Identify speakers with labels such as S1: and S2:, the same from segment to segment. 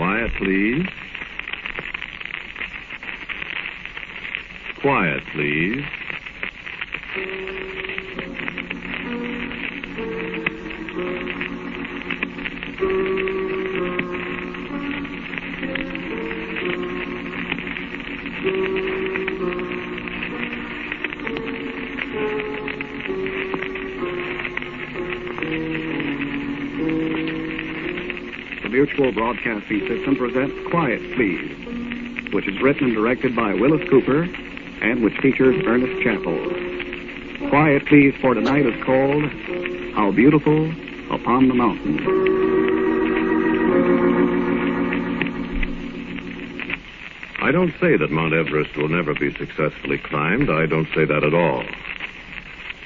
S1: Quiet, please. Quiet, please.
S2: The Mutual Broadcasting System presents Quiet, Please, which is written and directed by Willis Cooper and which features Ernest Chappell. Quiet, Please for tonight is called How Beautiful Upon the Mountain.
S1: I don't say that Mount Everest will never be successfully climbed. I don't say that at all.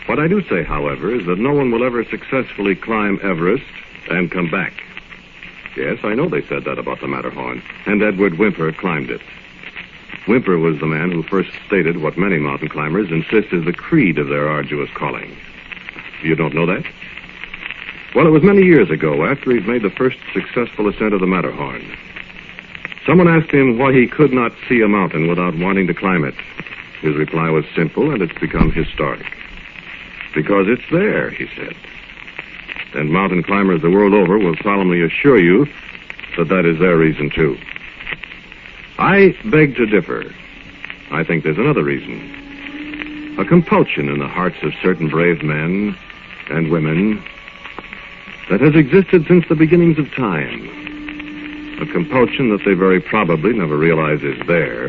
S1: What I do say, however, is that no one will ever successfully climb Everest and come back. Yes, I know they said that about the Matterhorn, and Edward Whymper climbed it. Whymper was the man who first stated what many mountain climbers insist is the creed of their arduous calling. You don't know that? Well, it was many years ago, after he'd made the first successful ascent of the Matterhorn. Someone asked him why he could not see a mountain without wanting to climb it. His reply was simple, and it's become historic. Because it's there, he said. And mountain climbers the world over will solemnly assure you that that is their reason, too. I beg to differ. I think there's another reason. A compulsion in the hearts of certain brave men and women that has existed since the beginnings of time. A compulsion that they very probably never realize is there.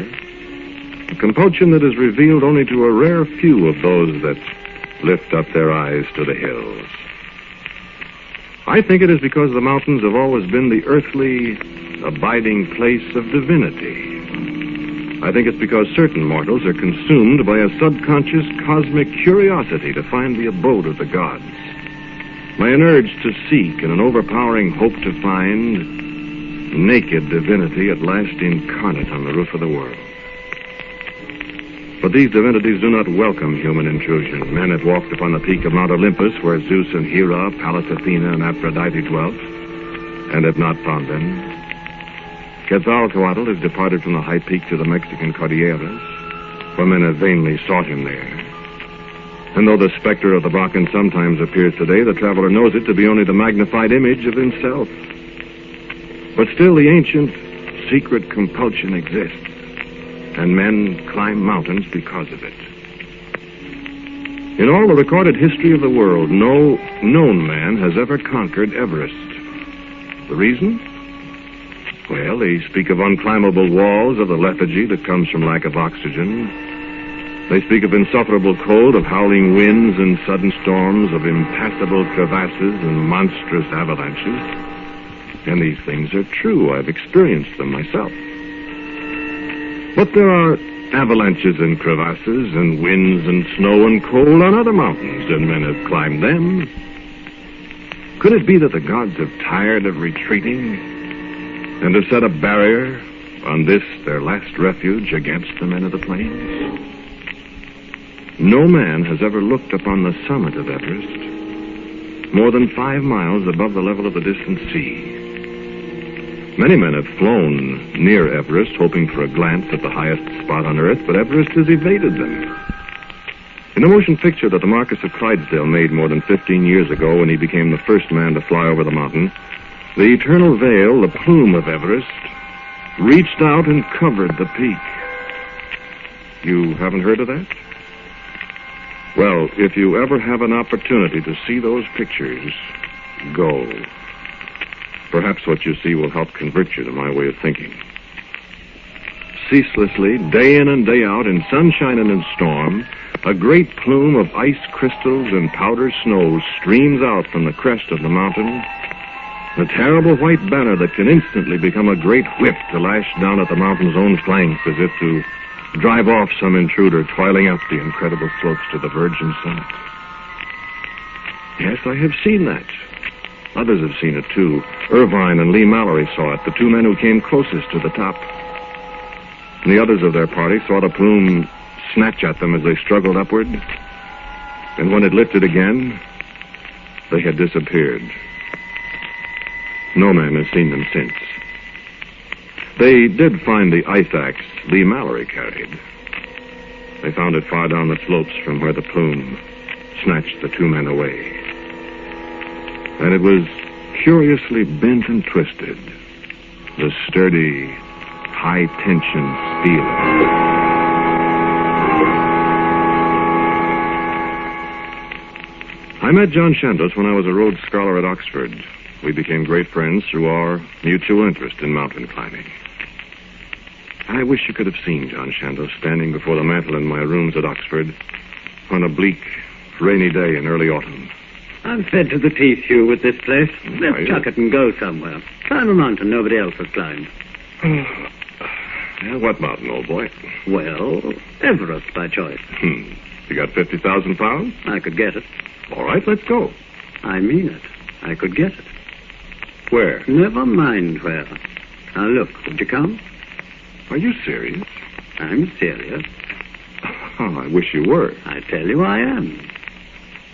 S1: A compulsion that is revealed only to a rare few of those that lift up their eyes to the hills. I think it is because the mountains have always been the earthly, abiding place of divinity. I think it's because certain mortals are consumed by a subconscious cosmic curiosity to find the abode of the gods, by an urge to seek and an overpowering hope to find naked divinity at last incarnate on the roof of the world. But these divinities do not welcome human intrusion. Men have walked upon the peak of Mount Olympus, where Zeus and Hera, Pallas Athena, and Aphrodite dwelt, and have not found them. Quetzalcoatl has departed from the high peak to the Mexican Cordilleras, where men have vainly sought him there. And though the specter of the Bakken sometimes appears today, the traveler knows it to be only the magnified image of himself. But still the ancient, secret compulsion exists. And men climb mountains because of it. In all the recorded history of the world, no known man has ever conquered Everest. The reason? Well, they speak of unclimbable walls, of the lethargy that comes from lack of oxygen. They speak of insufferable cold, of howling winds and sudden storms, of impassable crevasses and monstrous avalanches. And these things are true. I've experienced them myself. But there are avalanches and crevasses and winds and snow and cold on other mountains, and men have climbed them. Could it be that the gods have tired of retreating and have set a barrier on this, their last refuge, against the men of the plains? No man has ever looked upon the summit of Everest, more than 5 miles above the level of the distant sea. Many men have flown near Everest, hoping for a glance at the highest spot on Earth, but Everest has evaded them. In a motion picture that the Marquis of Clydesdale made more than 15 years ago, when he became the first man to fly over the mountain, the eternal veil, the plume of Everest, reached out and covered the peak. You haven't heard of that? Well, if you ever have an opportunity to see those pictures, go. Perhaps what you see will help convert you to my way of thinking. Ceaselessly, day in and day out, in sunshine and in storm, a great plume of ice crystals and powder snow streams out from the crest of the mountain, a terrible white banner that can instantly become a great whip to lash down at the mountain's own flanks as if to drive off some intruder toiling up the incredible slopes to the virgin summit. Yes, I have seen that. Others have seen it, too. Irvine and Lee Mallory saw it, the two men who came closest to the top. And the others of their party saw the plume snatch at them as they struggled upward. And when it lifted again, they had disappeared. No man has seen them since. They did find the ice axe Lee Mallory carried. They found it far down the slopes from where the plume snatched the two men away. And it was curiously bent and twisted, the sturdy, high-tension steel. I met John Chandos when I was a Rhodes Scholar at Oxford. We became great friends through our mutual interest in mountain climbing. I wish you could have seen John Chandos standing before the mantel in my rooms at Oxford on a bleak, rainy day in early autumn.
S3: I'm fed to the teeth, Hugh, with this place. Let's chuck it and go somewhere. Climb a mountain nobody else has climbed.
S1: Yeah, what mountain, old boy?
S3: Well, Everest by choice.
S1: You got 50,000 pounds?
S3: I could get it.
S1: All right, let's go.
S3: I mean it. I could get it.
S1: Where?
S3: Never mind where. Now look, would you come?
S1: Are you serious?
S3: I'm serious.
S1: Oh, I wish you were.
S3: I tell you I am.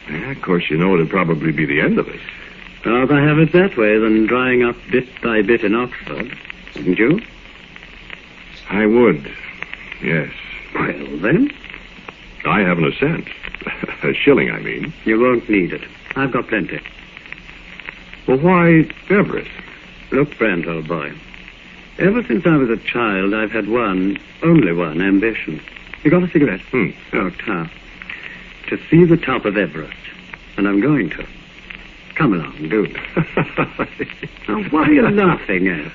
S1: Yeah, of course, you know it'd probably be the end of us.
S3: Rather have it that way than drying up bit by bit in Oxford, wouldn't you?
S1: I would, yes.
S3: Well, then?
S1: I haven't a cent. A shilling, I mean.
S3: You won't need it. I've got plenty.
S1: Well, why Everest?
S3: Look, Brent, old boy. Ever since I was a child, I've had only one ambition. You got a cigarette? Oh, to see the top of Everest. And I'm going to. Come along, do. Now, what are you laughing at?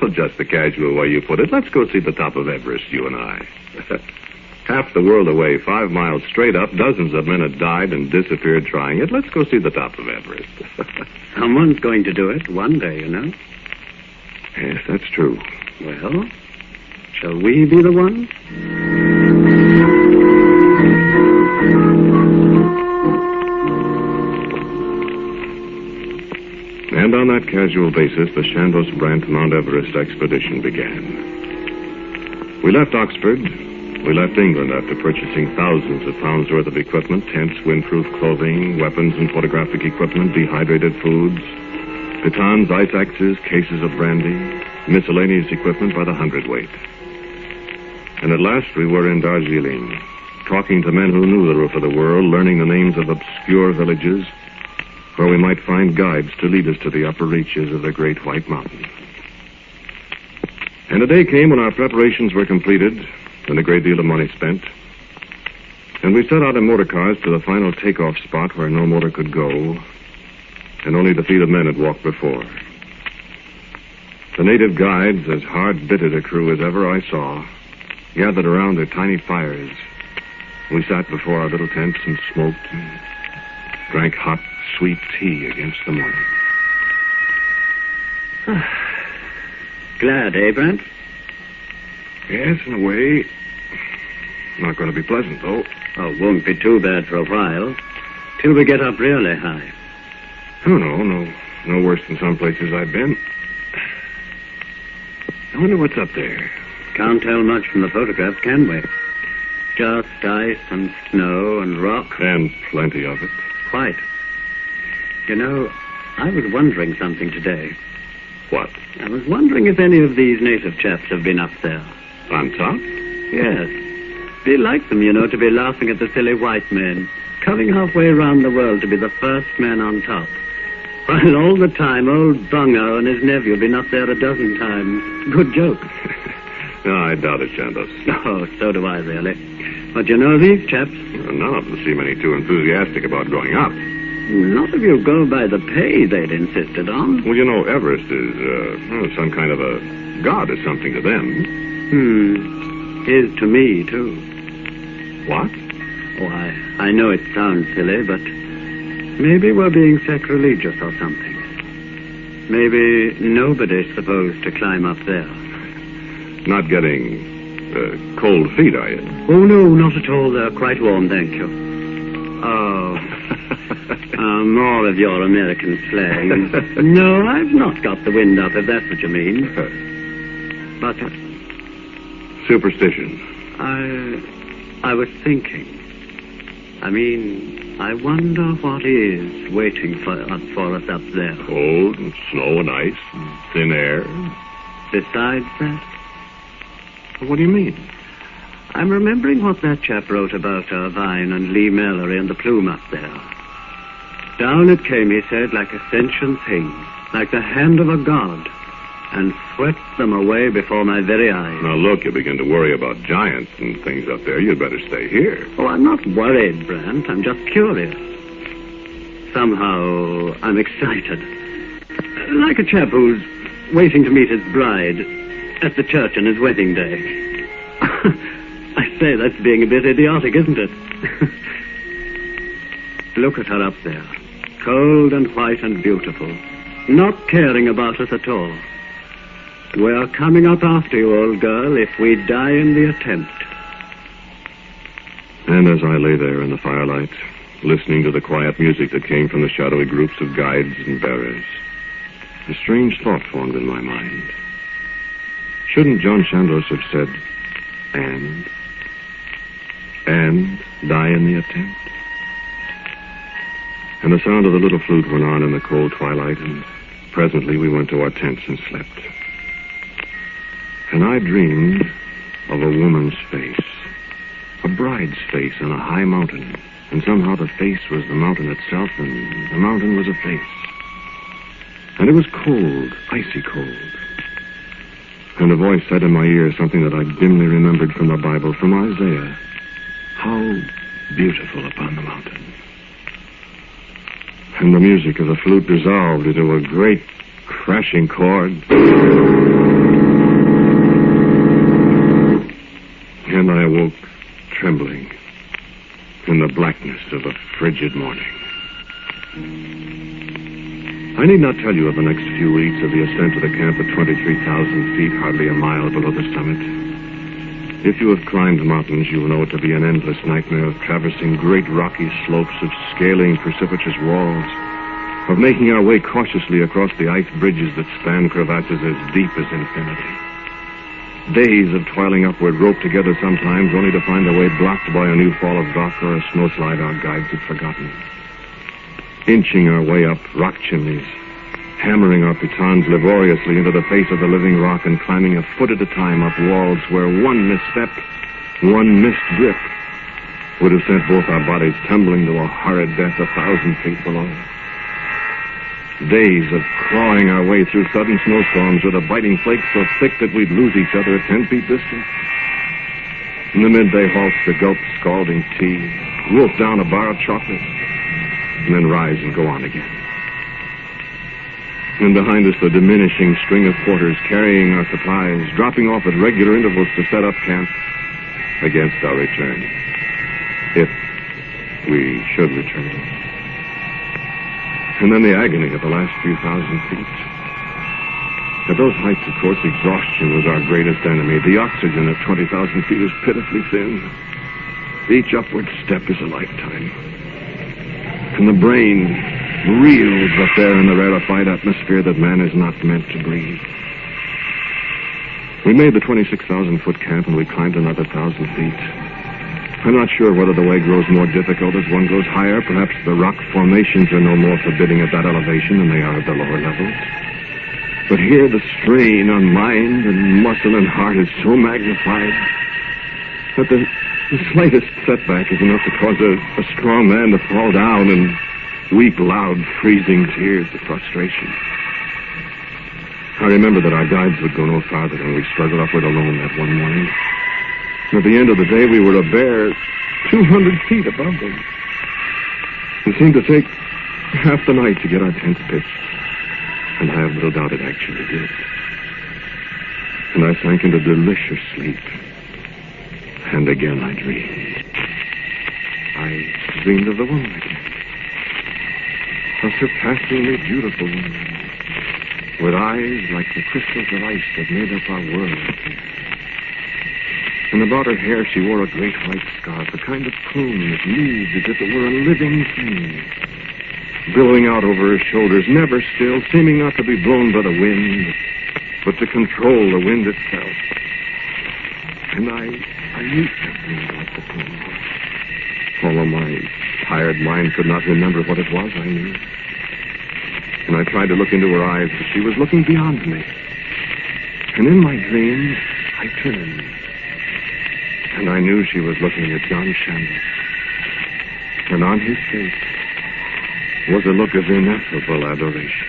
S1: Well, just the casual way you put it. Let's go see the top of Everest, you and I. Half the world away, 5 miles straight up, dozens of men had died and disappeared trying it. Let's go see the top of Everest.
S3: Someone's going to do it one day, you know.
S1: Yes, that's true.
S3: Well, shall we be the ones?
S1: And on that casual basis, the Chandos-Brant Mount Everest expedition began. We left Oxford. We left England after purchasing thousands of pounds worth of equipment, tents, windproof clothing, weapons and photographic equipment, dehydrated foods, pitons, ice axes, cases of brandy, miscellaneous equipment by the hundredweight. And at last we were in Darjeeling, talking to men who knew the roof of the world, learning the names of obscure villages, where we might find guides to lead us to the upper reaches of the Great White Mountain. And a day came when our preparations were completed and a great deal of money spent. And we set out in motor cars to the final takeoff spot where no motor could go, and only the feet of men had walked before. The native guides, as hard-bitted a crew as ever I saw, gathered around their tiny fires. We sat before our little tents and smoked and drank hot, sweet tea against the morning.
S3: Glad, eh, Brent?
S1: Yes, in a way. Not going to be pleasant, though.
S3: Oh, won't be too bad for a while. Till we get up really high.
S1: Oh, no worse than some places I've been. I wonder what's up there.
S3: Can't tell much from the photographs, can we? Just ice and snow and rock.
S1: And plenty of it.
S3: Quite. You know, I was wondering something today.
S1: What?
S3: I was wondering if any of these native chaps have been up there.
S1: On top?
S3: Yes. Be like them, you know, to be laughing at the silly white men, coming halfway around the world to be the first man on top. While all the time, old Bungo and his nephew have been up there a dozen times. Good joke.
S1: No, I doubt it, Chandos.
S3: Oh, so do I, really. But you know these chaps?
S1: Well, none of them seem any too enthusiastic about going up.
S3: Not if you go by the pay they'd insisted on.
S1: Well, you know, Everest is some kind of a god or something to them.
S3: Is to me, too.
S1: What?
S3: Oh, I know it sounds silly, but maybe we're being sacrilegious or something. Maybe nobody's supposed to climb up there.
S1: Not getting cold feet, are you?
S3: Oh, no, not at all. They're quite warm, thank you. Oh. More of your American slang. No, I've not got the wind up, if that's what you mean. But
S1: superstition.
S3: I was thinking. I mean, I wonder what is waiting for us up there.
S1: Cold and snow and ice and thin air,
S3: besides that?
S1: What do you mean?
S3: I'm remembering what that chap wrote about Irvine and Lee Mallory and the plume up there. Down it came, he said, like a sentient thing, like the hand of a god, and swept them away before my very eyes.
S1: Now, look, you begin to worry about giants and things up there. You'd better stay here.
S3: Oh, I'm not worried, Brant. I'm just curious. Somehow, I'm excited. Like a chap who's waiting to meet his bride at the church on his wedding day. I say, that's being a bit idiotic, isn't it? Look at her up there. Cold and white and beautiful. Not caring about us at all. We're coming up after you, old girl, if we die in the attempt.
S1: And as I lay there in the firelight, listening to the quiet music that came from the shadowy groups of guides and bearers, a strange thought formed in my mind. Shouldn't John Chandos have said, and die in the attempt? And the sound of the little flute went on in the cold twilight, and presently we went to our tents and slept. And I dreamed of a woman's face, a bride's face on a high mountain, and somehow the face was the mountain itself, and the mountain was a face. And it was cold, icy cold. And a voice said in my ear something that I dimly remembered from the Bible, from Isaiah. How beautiful upon the mountain. And the music of the flute dissolved into a great crashing chord. And I awoke trembling in the blackness of a frigid morning. I need not tell you of the next few weeks of the ascent to the camp at 23,000 feet, hardly a mile below the summit. If you have climbed mountains, you will know it to be an endless nightmare of traversing great rocky slopes, of scaling precipitous walls, of making our way cautiously across the ice bridges that span crevasses as deep as infinity. Days of toiling upward, roped together sometimes, only to find the way blocked by a new fall of rock or a snowslide our guides had forgotten. Inching our way up rock chimneys, hammering our pitons laboriously into the face of the living rock and climbing a foot at a time up walls where one misstep, one missed grip, would have sent both our bodies tumbling to a horrid death 1,000 feet below. Days of clawing our way through sudden snowstorms with a biting flakes so thick that we'd lose each other at 10 feet distance. In the midday halts to gulp scalding tea, wolf down a bar of chocolate, and then rise and go on again. And behind us, the diminishing string of porters carrying our supplies, dropping off at regular intervals to set up camp against our return. If we should return. And then the agony of the last few thousand feet. At those heights, of course, exhaustion was our greatest enemy. The oxygen at 20,000 feet is pitifully thin. Each upward step is a lifetime. And the brain reels up there in the rarefied atmosphere that man is not meant to breathe. We made the 26,000-foot camp, and we climbed another 1,000 feet. I'm not sure whether the way grows more difficult as one goes higher. Perhaps the rock formations are no more forbidding at that elevation than they are at the lower levels. But here the strain on mind and muscle and heart is so magnified that the slightest setback is enough to cause a strong man to fall down and weep loud, freezing tears of frustration. I remember that our guides would go no farther, and we struggled upward alone that one morning. At the end of the day, we were a bare 200 feet above them. It seemed to take half the night to get our tents pitched, and I have little doubt it actually did. And I sank into delicious sleep. And again I dreamed. I dreamed of the woman again. A surpassingly beautiful woman, with eyes like the crystals of ice that made up our world. And about her hair she wore a great white scarf, a kind of plume that moved as if it were a living thing, billowing out over her shoulders, never still, seeming not to be blown by the wind, but to control the wind itself. And I knew something about the plume. Although my tired mind could not remember what it was, I knew. And I tried to look into her eyes, but she was looking beyond me. And in my dream, I turned. And I knew she was looking at John Chandos. And on his face was a look of ineffable adoration.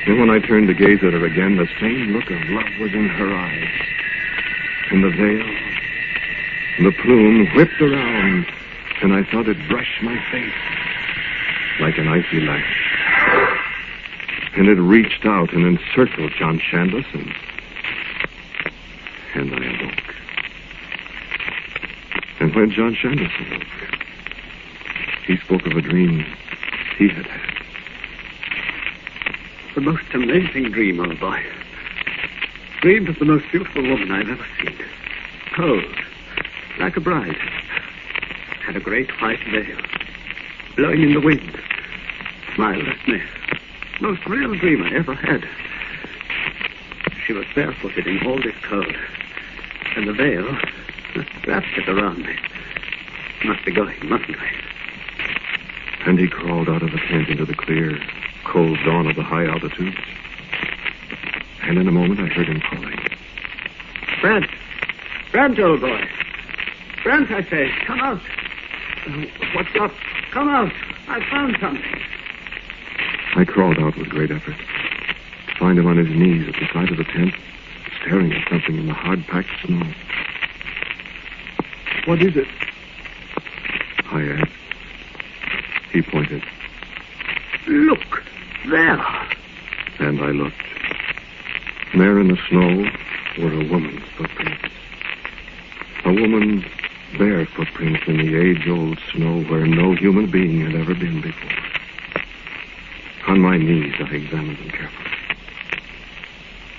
S1: And when I turned to gaze at her again, the same look of love was in her eyes. And the veil, the plume whipped around, and I felt it brush my face like an icy lash. And it reached out and encircled John Chandos, and I awoke. And when John Chandos awoke, he spoke of a dream he had had.
S3: The most amazing dream, old boy. Dreamed of the most beautiful woman I've ever seen. Cold, like a bride. Had a great white veil, blowing in the wind. Smiled at me. Most real dream I ever had. She was barefooted in all this cold, and the veil wrapped it around me. Must be going, mustn't we?
S1: And he crawled out of the tent into the clear, cold dawn of the high altitudes. And in a moment I heard him calling.
S3: Brent! Brent, old boy! Brent, I say, come out!
S1: What's up?
S3: Come out! I found something.
S1: I crawled out with great effort to find him on his knees at the side of the tent, staring at something in the hard-packed snow.
S2: What is it?
S1: I asked. He pointed.
S3: Look, there.
S1: And I looked. There in the snow were a woman's footprints. A woman's bare footprints in the age-old snow where no human being had ever been before. On my knees, I examined them carefully.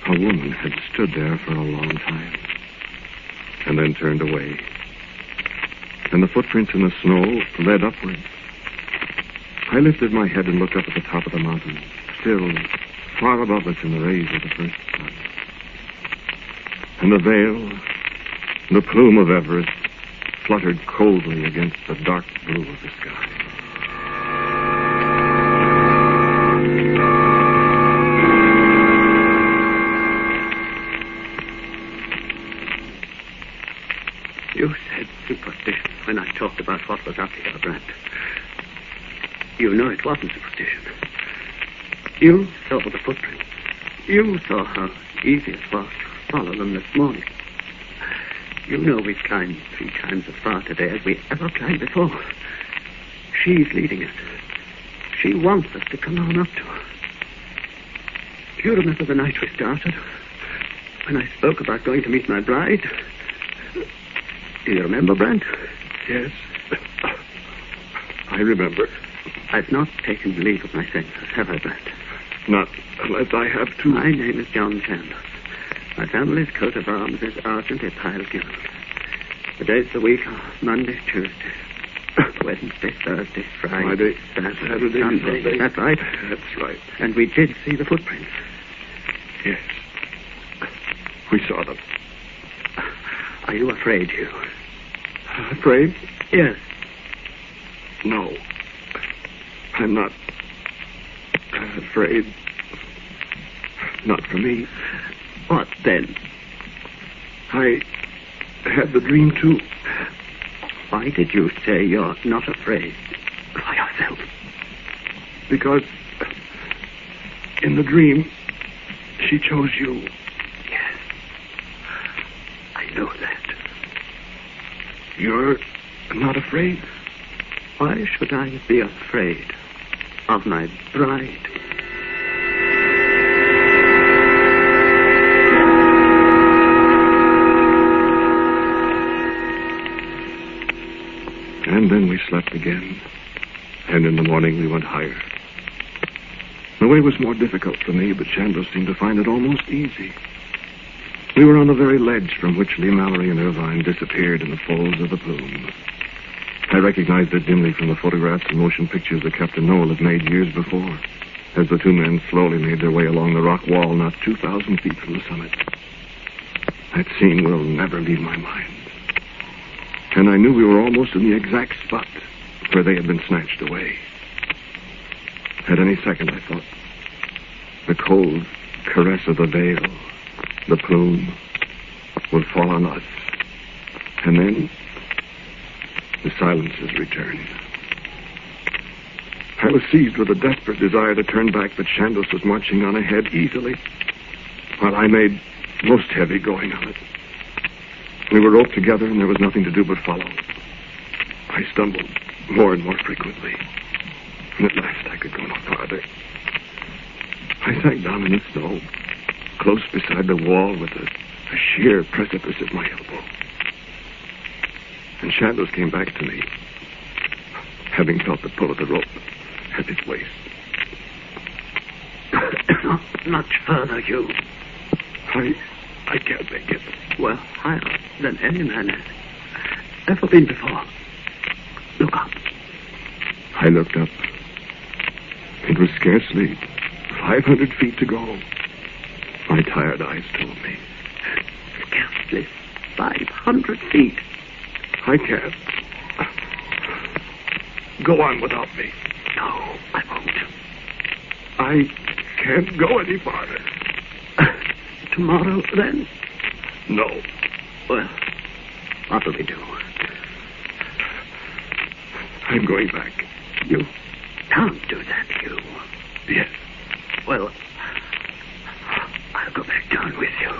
S1: A woman had stood there for a long time, and then turned away. And the footprints in the snow led upward. I lifted my head and looked up at the top of the mountain, still far above us in the rays of the first sun. And the veil, the plume of Everest, fluttered coldly against the dark blue of the sky.
S3: You said superstition when I talked about what was up here, Brent. You know it wasn't superstition. You saw the footprints. You saw how easy it was to follow them this morning. You know we've climbed 3 times as far today as we ever climbed before. She's leading us. She wants us to come on up to her. Do you remember the night we started? When I spoke about going to meet my bride? Do you remember, Brent?
S1: Yes. I remember.
S3: I've not taken leave of my senses, have I, Brent?
S1: Not unless I have to.
S3: My name is John Chandos. My family's coat of arms is Argent a Pile Gilt. The days of the week are Monday, Tuesday, Wednesday, Thursday, Friday, Saturday, Sunday. That's right.
S1: That's right.
S3: And we did see the footprints.
S1: Yes. We saw them.
S3: Are you afraid, Hugh?
S1: Afraid?
S3: Yes.
S1: No. I'm not afraid. Not for me.
S3: What then?
S1: I had the dream, too.
S3: Why did you say you're not afraid by yourself?
S1: Because in the dream, she chose you.
S3: Yes. I know that.
S1: You're not afraid?
S3: Why should I be afraid of my bride?
S1: And then we slept again. And in the morning we went higher. The way was more difficult for me, but Chandos seemed to find it almost easy. We were on the very ledge from which Lee Mallory and Irvine disappeared in the folds of the plume. I recognized it dimly from the photographs and motion pictures that Captain Noel had made years before, as the 2 men slowly made their way along the rock wall not 2,000 feet from the summit. That scene will never leave my mind. And I knew we were almost in the exact spot where they had been snatched away. At any second, I thought, the cold,
S4: caress of the veil, the plume, would fall on us. And then the silences returned. I was seized with a desperate desire to turn back, but Chandos was marching on ahead easily, while I made most heavy going on it. We were roped together, and there was nothing to do but follow. I stumbled more and more frequently, and at last I could go no farther. I sank down in the snow, close beside the wall with a sheer precipice at my elbow. And Chandos came back to me, having felt the pull of the rope at his waist.
S3: Not much further, Hugh.
S4: I can't make it.
S3: Well, higher than any man has ever been before. Look up.
S4: I looked up. It was scarcely 500 feet to go. My tired eyes told me.
S3: Scarcely 500 feet.
S4: I can't. Go on without me.
S3: No, I won't.
S4: I can't go any farther.
S3: Tomorrow, then?
S4: No.
S3: Well, what'll we do?
S4: I'm going back.
S3: You can't do that, Hugh.
S4: Yes.
S3: Well, I'll go back down with you.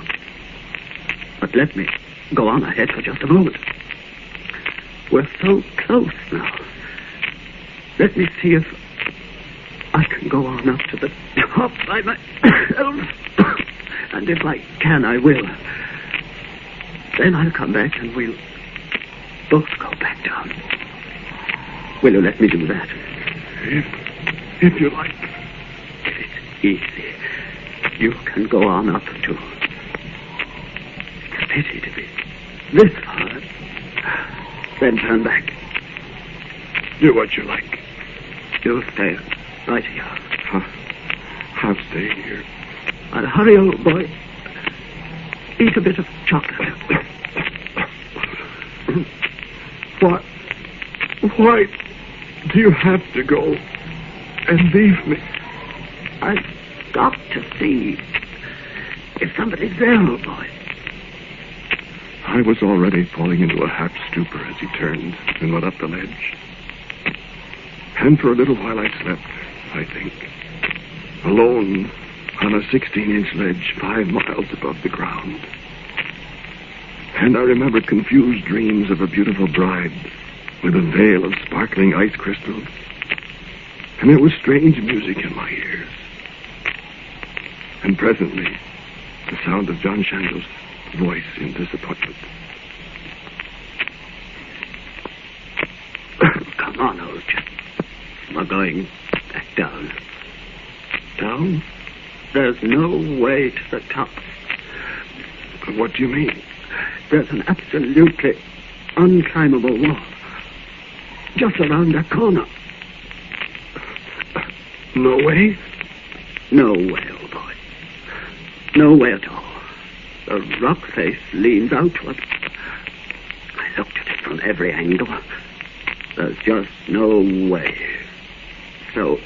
S3: But let me go on ahead for just a moment. We're so close now. Let me see if I can go on up to the top by myself. And if I can, I will. Then I'll come back and we'll both go back down. Will you let me do that?
S4: If you like.
S3: It's easy. You can go on up too. It's a pity to be this far. Then turn back.
S4: Do what you like.
S3: You stay right here.
S4: I'll stay here.
S3: And hurry, old boy. Eat a bit of chocolate.
S4: Why do you have to go and leave me?
S3: I've got to see if somebody's there, old boy.
S4: I was already falling into a half stupor as he turned and went up the ledge. And for a little while I slept, I think. Alone on a 16-inch ledge 5 miles above the ground. And I remembered confused dreams of a beautiful bride with a veil of sparkling ice crystals. And there was strange music in my ears. And presently, the sound of John Chandos' voice in disappointment.
S3: Come on, old chap. We're going back down.
S4: Down?
S3: There's no way to the top.
S4: What do you mean?
S3: There's an absolutely unclimbable wall just around that corner.
S4: No way?
S3: No way, old boy. No way at all. The rock face leans outward. I looked at it from every angle. There's just no way. So,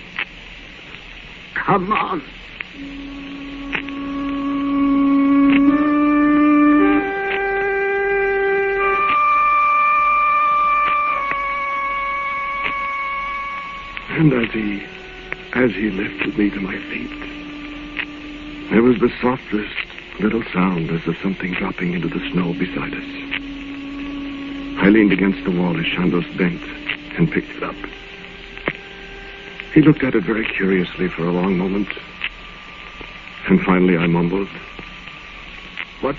S3: come on.
S4: And as he lifted me to my feet, there was the softest little sound as of something dropping into the snow beside us. I leaned against the wall as Chandos bent and picked it up. He looked at it very curiously for a long moment, and finally I mumbled, "What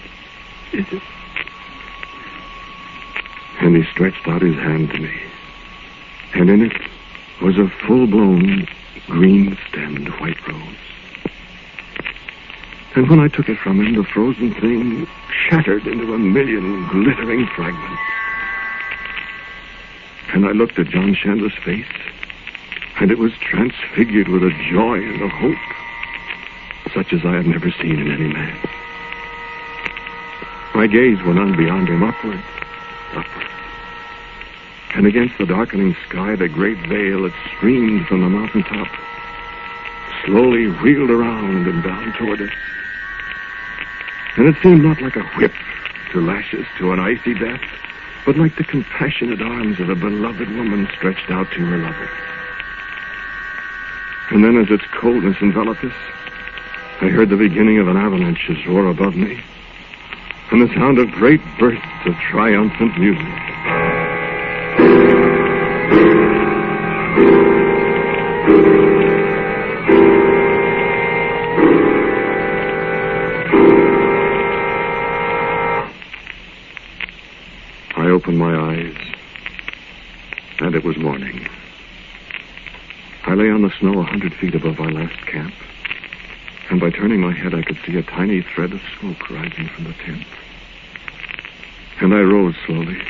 S4: is it?" And he stretched out his hand to me, and in it was a full-blown, green-stemmed white rose. And when I took it from him, the frozen thing shattered into a million glittering fragments. And I looked at John Chandos' face, and it was transfigured with a joy and a hope, such as I have never seen in any man. My gaze went on beyond him, upward. And against the darkening sky, the great veil that streamed from the mountaintop slowly wheeled around and down toward us. And it seemed not like a whip to lash us to an icy death, but like the compassionate arms of a beloved woman stretched out to her lover. And then as its coldness enveloped us, I heard the beginning of an avalanche's roar above me, and the sound of great bursts of triumphant music. I opened my eyes, and it was morning. I lay on the snow 100 feet above our last camp, and by turning my head I could see a tiny thread of smoke rising from the tent. And I rose slowly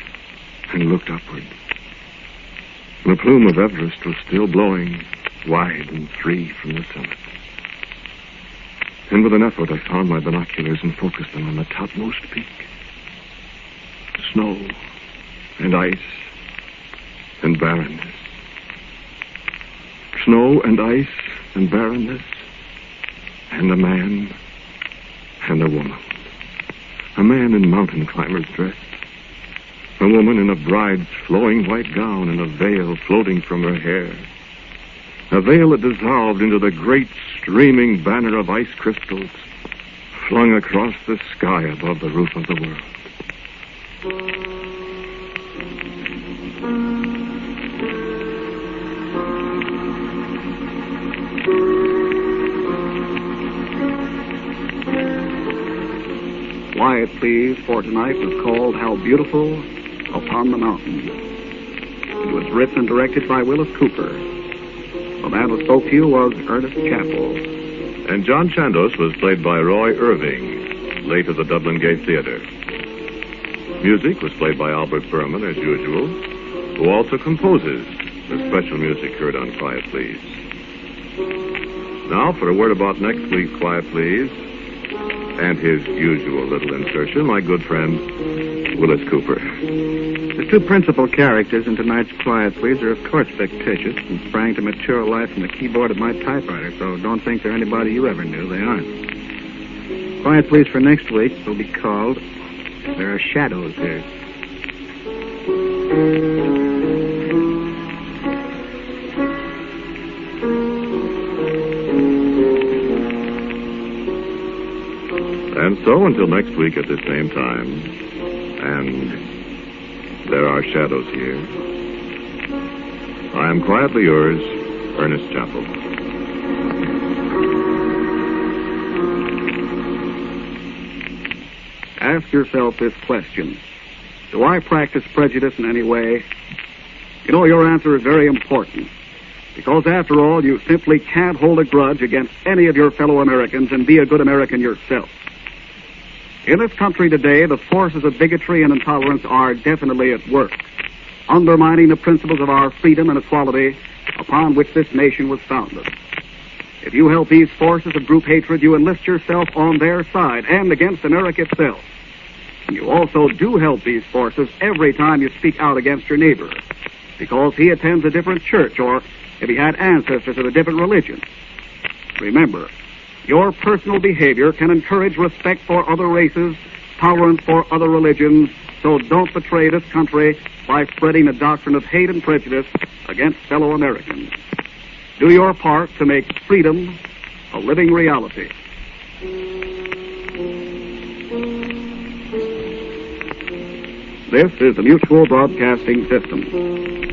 S4: and looked upward. The plume of Everest was still blowing wide and free from the summit. And with an effort I found my binoculars and focused them on the topmost peak. Snow and ice and barrenness. Snow and ice and barrenness, and a man and a woman. A man in mountain climber's dress. A woman in a bride's flowing white gown and a veil floating from her hair. A veil that dissolved into the great streaming banner of ice crystals flung across the sky above the roof of the world.
S2: Quiet, please, for tonight was called How Beautiful Upon the Mountain. It was written and directed by Willis Cooper. The man who spoke to you was Ernest Chappell.
S1: And John Chandos was played by Roy Irving, late of the Dublin Gay Theatre. Music was played by Albert Berman, as usual, who also composes the special music heard on Quiet Please. Now, for a word about next week's Quiet Please, and his usual little insertion, my good friend, Willis Cooper.
S2: The two principal characters in tonight's Quiet Please are, of course, fictitious and sprang to mature life from the keyboard of my typewriter, so don't think they're anybody you ever knew. They aren't. Quiet Please for next week will be called There Are Shadows Here.
S1: And so, until next week at the same time, and There Are Shadows Here, I am quietly yours, Ernest Chappell.
S2: Ask yourself this question. Do I practice prejudice in any way? You know, your answer is very important. Because, after all, you simply can't hold a grudge against any of your fellow Americans and be a good American yourself. In this country today, the forces of bigotry and intolerance are definitely at work, undermining the principles of our freedom and equality upon which this nation was founded. If you help these forces of group hatred, you enlist yourself on their side and against America itself. And you also do help these forces every time you speak out against your neighbor, because he attends a different church or if he had ancestors of a different religion. Remember, your personal behavior can encourage respect for other races, tolerance for other religions, so don't betray this country by spreading the doctrine of hate and prejudice against fellow Americans. Do your part to make freedom a living reality. This is the Mutual Broadcasting System.